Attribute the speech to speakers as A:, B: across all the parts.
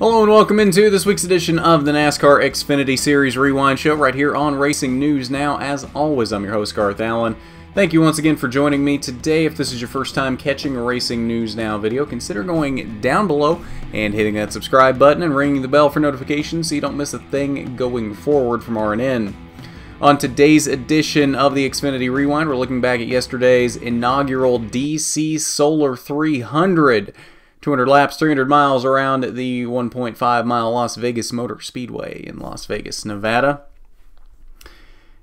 A: Hello and welcome into this week's edition of the NASCAR Xfinity Series Rewind Show right here on Racing News Now. As always, I'm your host, Garth Allen. Thank you once again for joining me today. If this is your first time catching a Racing News Now video, consider going down below and hitting that subscribe button and ringing the bell for notifications so you don't miss a thing going forward from RNN. On today's edition of the Xfinity Rewind, we're looking back at yesterday's inaugural DC Solar 300. 200 laps, 300 miles around the 1.5-mile Las Vegas Motor Speedway in Las Vegas, Nevada.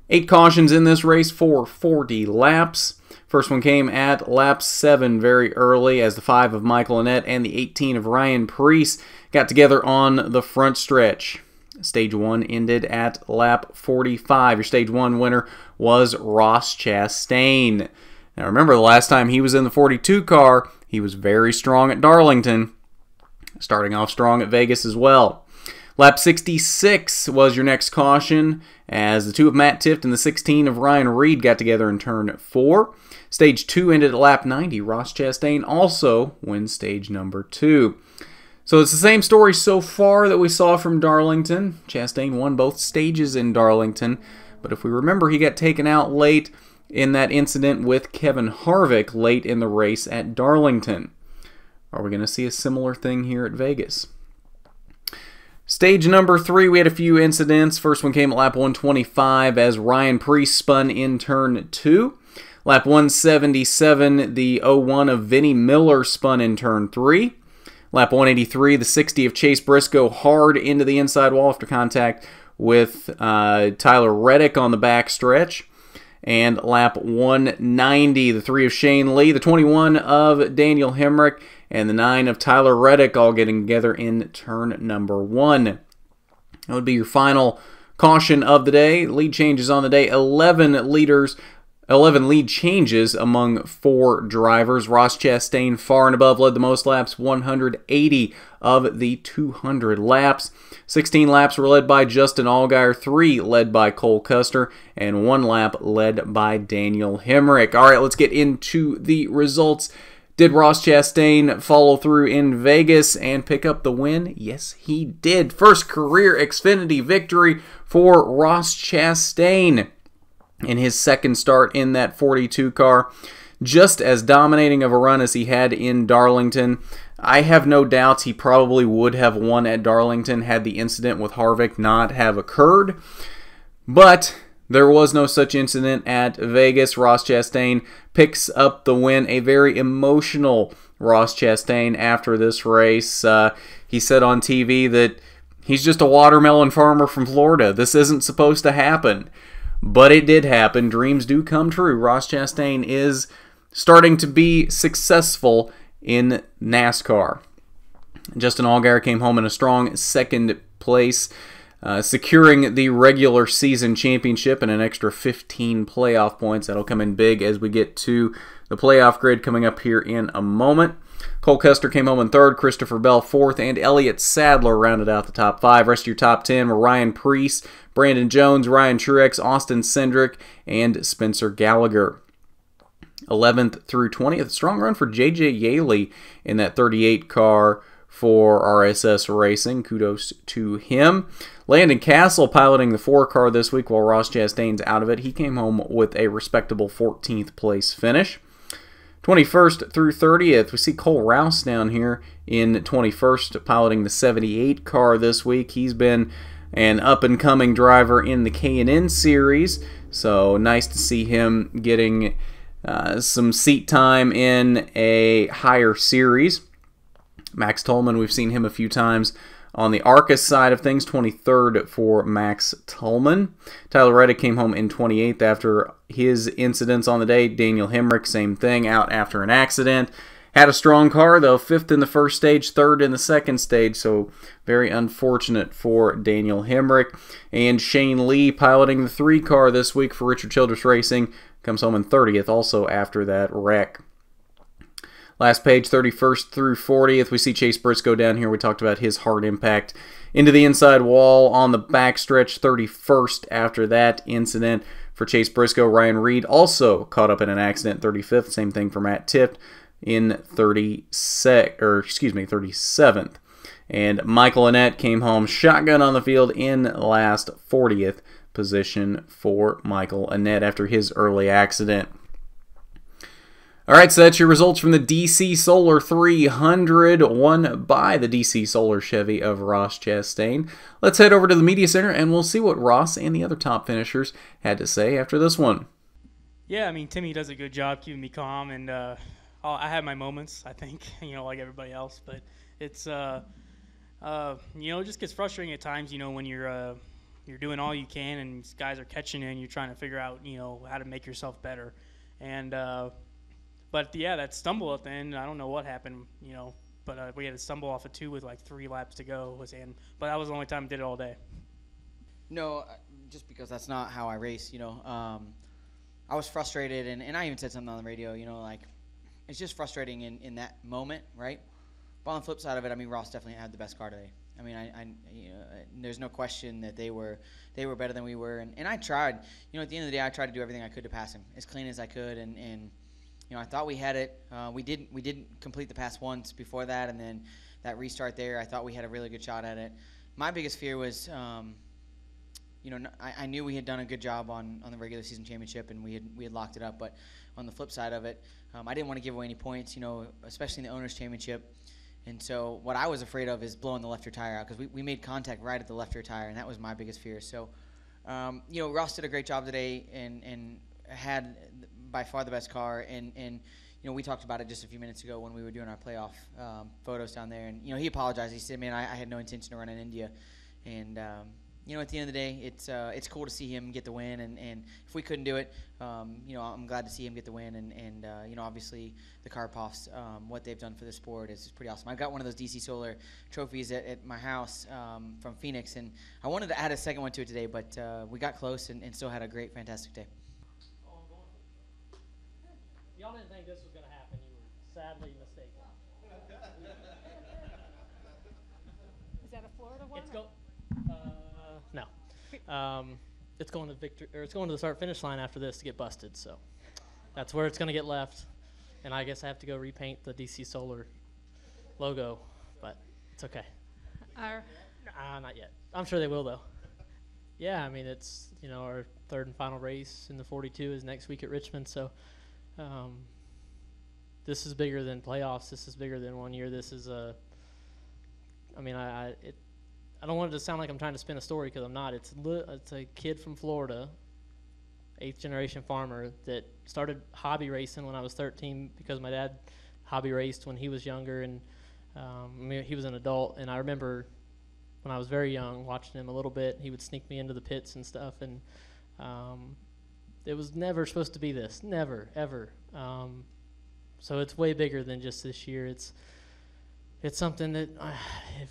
A: 8 cautions in this race for 40 laps. First one came at lap 7 very early as the 5 of Michael Annett and the 18 of Ryan Preece got together on the front stretch. Stage 1 ended at lap 45. Your Stage 1 winner was Ross Chastain. Now remember, the last time he was in the 42 car, he was very strong at Darlington, starting off strong at Vegas as well. Lap 66 was your next caution, as the 2 of Matt Tifft and the 16 of Ryan Reed got together in turn 4. Stage 2 ended at lap 90. Ross Chastain also wins stage number 2. So it's the same story so far that we saw from Darlington. Chastain won both stages in Darlington, but if we remember, he got taken out late in that incident with Kevin Harvick late in the race at Darlington. Are we going to see a similar thing here at Vegas? Stage number 3, we had a few incidents. First one came at lap 125 as Ryan Preece spun in turn 2. Lap 177, the 01 of Vinnie Miller spun in turn 3. Lap 183, the 60 of Chase Briscoe hard into the inside wall after contact with Tyler Reddick on the back stretch. And lap 190, the 3 of Shane Lee, the 21 of Daniel Hemrick, and the 9 of Tyler Reddick all getting together in turn number 1. That would be your final caution of the day. Lead changes on the day, 11 lead changes among 4 drivers. Ross Chastain far and above led the most laps, 180 of the 200 laps. 16 laps were led by Justin Allgaier, 3 led by Cole Custer, and 1 lap led by Daniel Hemrick. All right, let's get into the results. Did Ross Chastain follow through in Vegas and pick up the win? Yes, he did. First career Xfinity victory for Ross Chastain in his second start in that 42 car. Just as dominating of a run as he had in Darlington. I have no doubts he probably would have won at Darlington had the incident with Harvick not have occurred. But there was no such incident at Vegas. Ross Chastain picks up the win. A very emotional Ross Chastain after this race. He said on TV that he's just a watermelon farmer from Florida. This isn't supposed to happen. But it did happen. Dreams do come true. Ross Chastain is starting to be successful in NASCAR. Justin Allgaier came home in a strong second place, securing the regular season championship and an extra 15 playoff points. That'll come in big as we get to the playoff grid coming up here in a moment. Cole Custer came home in 3rd, Christopher Bell 4th, and Elliott Sadler rounded out the top 5. Rest of your top 10 were Ryan Preece, Brandon Jones, Ryan Truex, Austin Cindric, and Spencer Gallagher. 11th through 20th, strong run for J.J. Yaley in that 38 car for RSS Racing. Kudos to him. Landon Castle piloting the 4 car this week while Ross Chastain's out of it. He came home with a respectable 14th place finish. 21st through 30th, we see Cole Rouse down here in 21st piloting the 78 car this week. He's been an up-and-coming driver in the K&N series, so nice to see him getting some seat time in a higher series. Max Tollman, we've seen him a few times on the Arcus side of things, 23rd for Max Tollman. Tyler Reddick came home in 28th after his incidents on the day. Daniel Hemrick, same thing, out after an accident. Had a strong car, though, 5th in the first stage, 3rd in the second stage, so very unfortunate for Daniel Hemrick. And Shane Lee piloting the 3 car this week for Richard Childress Racing, comes home in 30th also after that wreck. Last page, 31st through 40th, we see Chase Briscoe down here. We talked about his hard impact into the inside wall on the backstretch, 31st after that incident for Chase Briscoe. Ryan Reed also caught up in an accident, 35th. Same thing for Matt Tifft in 37th. And Michael Annett came home shotgun on the field in last, 40th position for Michael Annett after his early accident. All right, so that's your results from the DC Solar 300, won by the DC Solar Chevy of Ross Chastain. Let's head over to the Media Center, and we'll see what Ross and the other top finishers had to say after this one.
B: Yeah, I mean, Timmy does a good job keeping me calm, and I have my moments, I think, like everybody else. But it's, it just gets frustrating at times, when you're doing all you can and guys are catching in, you're trying to figure out, how to make yourself better. And but yeah, that stumble at the end, I don't know what happened, but we had a stumble off of 2 with like 3 laps to go. But that was the only time I did it all day.
C: No, just because that's not how I race, I was frustrated, and I even said something on the radio, it's just frustrating in that moment, right? But on the flip side of it, I mean, Ross definitely had the best car today. I mean, there's no question that they were better than we were, and I tried, at the end of the day, I tried to do everything I could to pass him as clean as I could, and I thought we had it. We didn't complete the pass once before that, and then that restart there, I thought we had a really good shot at it. My biggest fear was, I knew we had done a good job on the regular season championship, and we had locked it up. But on the flip side of it, I didn't want to give away any points, especially in the owners' championship. And so what I was afraid of is blowing the left rear tire out, because we made contact right at the left rear tire, and that was my biggest fear. So, Ross did a great job today, and had by far the best car, and we talked about it just a few minutes ago when we were doing our playoff photos down there, and he apologized. He said, "Man, I had no intention to run in India," and at the end of the day, it's cool to see him get the win, and if we couldn't do it, I'm glad to see him get the win, and obviously the Karpoffs, what they've done for the sport is pretty awesome. I've got one of those DC Solar trophies at my house from Phoenix, and I wanted to add a second one to it today, but we got close and still had a great, fantastic day.
D: Y'all didn't think this was going to happen. You were sadly mistaken.
E: Is that a Florida one?
D: No. It's going to it's going to the start-finish line after this to get busted. So that's where it's going to get left. And I guess I have to go repaint the DC Solar logo, but it's okay. Not yet. I'm sure they will, though. Yeah, I mean, it's our third and final race in the 42 is next week at Richmond. So. This is bigger than playoffs. This is bigger than 1 year. This is I don't want it to sound like I'm trying to spin a story, because I'm not. It's a kid from Florida, 8th generation farmer, that started hobby racing when I was 13 because my dad hobby raced when he was younger, and he was an adult. And I remember when I was very young watching him a little bit. He would sneak me into the pits and stuff, and it was never supposed to be this, never, ever. So it's way bigger than just this year. It's something that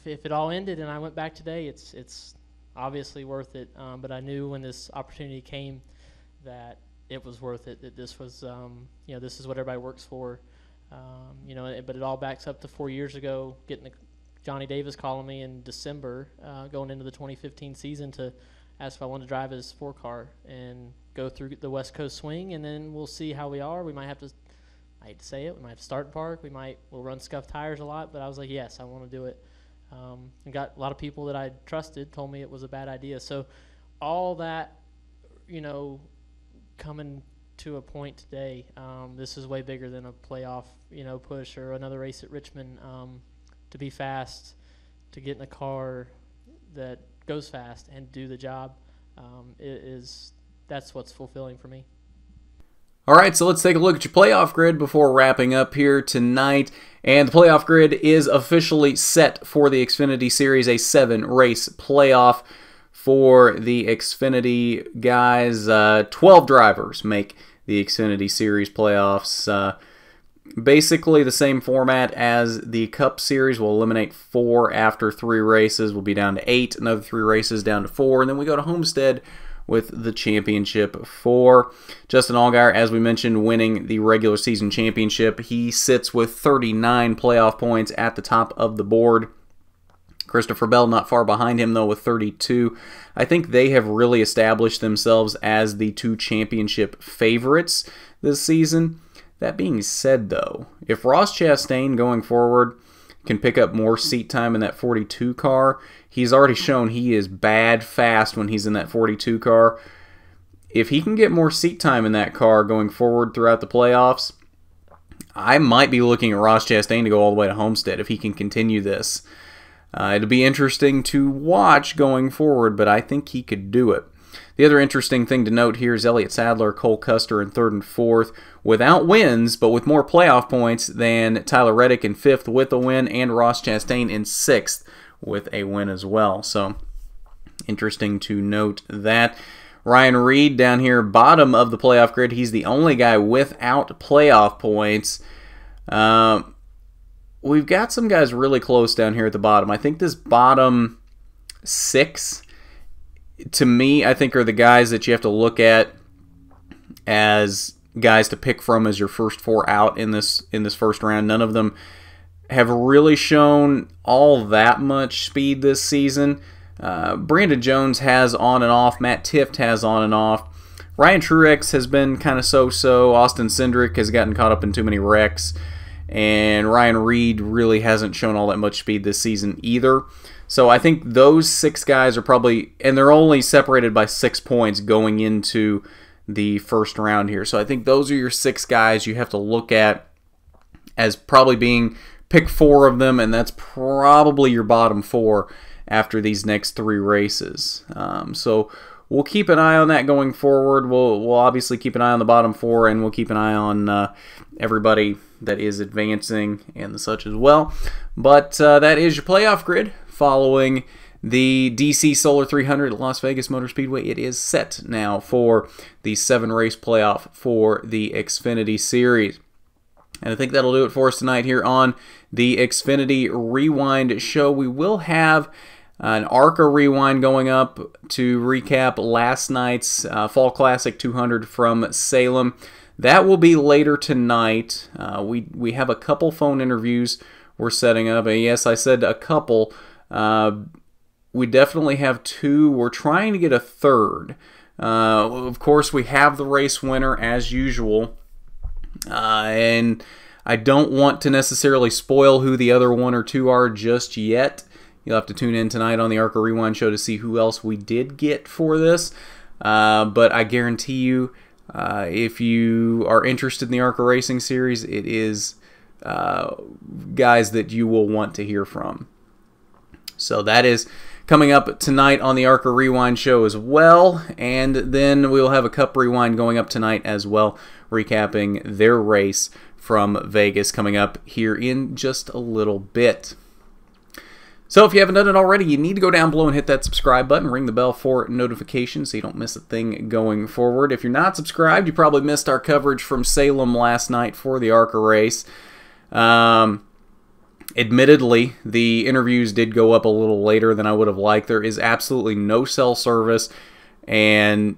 D: if it all ended and I went back today, it's obviously worth it. But I knew when this opportunity came that it was worth it. That this was, this is what everybody works for. But it all backs up to 4 years ago, getting Johnny Davis calling me in December, going into the 2015 season to ask if I wanted to drive his 4-car and go through the West Coast swing, and then we'll see how we are. We might have to, I hate to say it, we might have to start and park. We'll run scuffed tires a lot, but I was like, yes, I want to do it. And got a lot of people that I trusted told me it was a bad idea. So all that, coming to a point today, this is way bigger than a playoff, push or another race at Richmond. To be fast, to get in a car that goes fast and do the job, that's what's fulfilling for me.
A: All right, so let's take a look at your playoff grid before wrapping up here tonight. And the playoff grid is officially set for the Xfinity Series, a 7-race playoff for the Xfinity guys. 12 drivers make the Xfinity Series playoffs. Basically the same format as the Cup Series. We'll eliminate 4 after 3 races. We'll be down to 8, another 3 races down to 4, and then we go to Homestead with the championship for Justin Allgaier, as we mentioned, winning the regular season championship. He sits with 39 playoff points at the top of the board. Christopher Bell not far behind him, though, with 32. I think they have really established themselves as the 2 championship favorites this season. That being said, though, if Ross Chastain going forward can pick up more seat time in that 42 car. He's already shown he is bad fast when he's in that 42 car. If he can get more seat time in that car going forward throughout the playoffs, I might be looking at Ross Chastain to go all the way to Homestead if he can continue this. It'll be interesting to watch going forward, but I think he could do it. The other interesting thing to note here is Elliott Sadler, Cole Custer in 3rd and 4th without wins, but with more playoff points than Tyler Reddick in 5th with a win, and Ross Chastain in 6th with a win as well. So interesting to note that. Ryan Reed down here, bottom of the playoff grid. He's the only guy without playoff points. We've got some guys really close down here at the bottom. I think this bottom 6, to me, I think are the guys that you have to look at as guys to pick from as your first 4 out in this first round. None of them have really shown all that much speed this season. Brandon Jones has on and off. Matt Tifft has on and off. Ryan Truex has been kind of so-so. Austin Cindric has gotten caught up in too many wrecks. And Ryan Reed really hasn't shown all that much speed this season either. So I think those 6 guys are probably, and they're only separated by 6 points going into the first round here. So I think those are your 6 guys you have to look at as probably being, pick 4 of them, and that's probably your bottom 4 after these next 3 races. So we'll keep an eye on that going forward. We'll obviously keep an eye on the bottom 4, and we'll keep an eye on everybody that is advancing and the such as well. But that is your playoff grid following the DC Solar 300 at Las Vegas Motor Speedway. It is set now for the 7-race playoff for the Xfinity Series. And I think that'll do it for us tonight here on the Xfinity Rewind show. We will have an ARCA Rewind going up to recap last night's Fall Classic 200 from Salem. That will be later tonight. We have a couple phone interviews we're setting up. And yes, I said a couple. We definitely have 2. We're trying to get a 3rd. Of course, we have the race winner as usual. And I don't want to necessarily spoil who the other 1 or 2 are just yet. You'll have to tune in tonight on the ARCA Rewind show to see who else we did get for this. But I guarantee you, if you are interested in the ARCA Racing Series, it is guys that you will want to hear from. So that is coming up tonight on the ARCA Rewind show as well. And then we will have a Cup Rewind going up tonight as well, recapping their race from Vegas coming up here in just a little bit. So if you haven't done it already, you need to go down below and hit that subscribe button, ring the bell for notifications so you don't miss a thing going forward. If you're not subscribed, you probably missed our coverage from Salem last night for the ARCA race. Admittedly, the interviews did go up a little later than I would have liked. There is absolutely no cell service and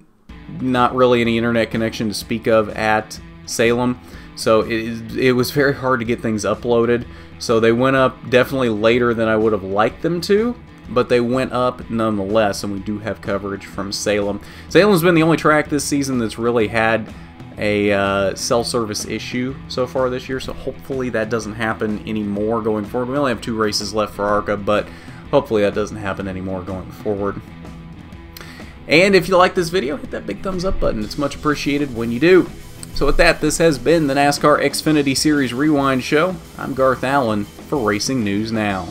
A: not really any internet connection to speak of at Salem. So it was very hard to get things uploaded. So they went up definitely later than I would have liked them to, but they went up nonetheless, and we do have coverage from Salem. Salem's been the only track this season that's really had a cell service issue so far this year, so hopefully that doesn't happen anymore going forward. We only have 2 races left for ARCA, but hopefully that doesn't happen anymore going forward. And if you like this video, hit that big thumbs up button. It's much appreciated when you do. So with that, this has been the NASCAR Xfinity Series Rewind Show. I'm Garth Allen for Racing News Now.